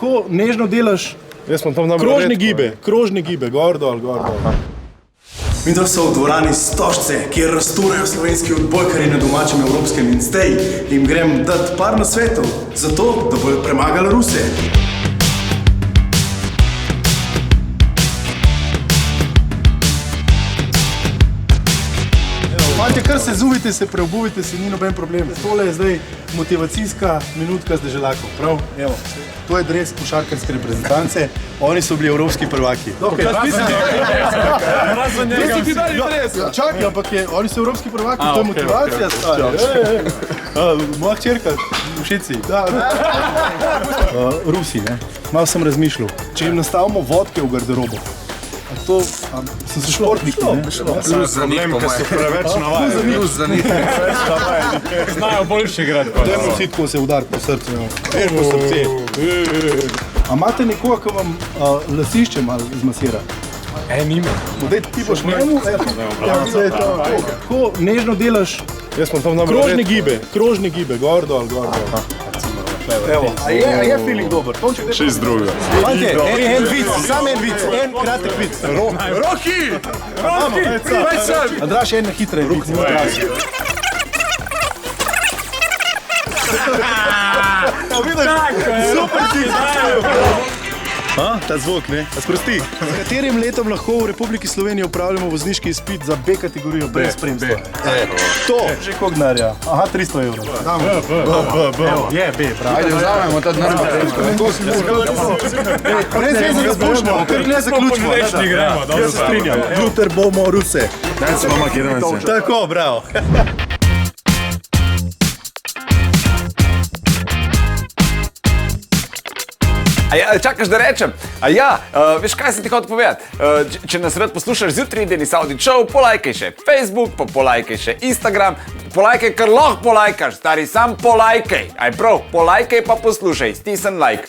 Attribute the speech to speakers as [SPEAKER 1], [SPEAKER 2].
[SPEAKER 1] kako nežno delaš krožne gibe, gor dol.
[SPEAKER 2] Mi da so v dvorani Stožce, kjer rasturejo slovenski odbojkarji na domačem evropskem in zdaj jim grem dati par nasvetov za to, da bodo premagali Ruse.
[SPEAKER 1] Fantje, kar se zuvite, se preobuvite, se ni noben problem. Tole je zdaj motivacijska minutka z Deželakov, prav? Evo, to je dres košarkarske reprezentance, oni so bili evropski prvaki. Čakaj, ampak oni so evropski prvaki, to je motivacija stara. Moja hčerka, Všeci. Rusi, ne? Malo sem razmišljal, če jim nastavimo vodke v garderobo. To sem se športniki, ne?
[SPEAKER 3] Plus za njih, ker so preveč navajeni. Plus za njih. Znajo boljše igrati.
[SPEAKER 1] Dajmo vsi tako se udar po srcu. Po srce. A imate nekoga, ki vam lasišče malo zmasira?
[SPEAKER 3] Nime.
[SPEAKER 1] Daj, ti boš njemu? Kako nežno delaš krožne gibe, gor dol. Evo, a je feeling dober?
[SPEAKER 3] Še iz drugega.
[SPEAKER 1] Fante, en vic, samo en vic, en kratek vic.
[SPEAKER 3] Roki!
[SPEAKER 1] Andraž, en hitre vic. Super ti je. Ta zvok, ne? A sprosti. S katerim letom lahko v Republiki Sloveniji upravljamo vozniški izpit za B kategorijo brez spremstva? To! Že koliko denarja? Aha, 300 evrov. Evo, je B, bravo.
[SPEAKER 4] Ajde, vzamemo ta denar.
[SPEAKER 1] Brez veze ga spuščamo, ker ne zaključimo. Jaz se strinjam. Jutr bomo Ruse.
[SPEAKER 3] Daj se mama kjerance.
[SPEAKER 1] Tako, bravo.
[SPEAKER 5] Čakaš, da rečem? Veš, kaj sem ti hotel povedati? Če nas rad poslušaš zjutraj, Denis Audić Show, polajkaj še Facebook, pa polajkaj še Instagram, polajkaj, kar lahko polajkaš, stari, sam polajkaj. Aj prav, polajkaj pa poslušaj, stisni like.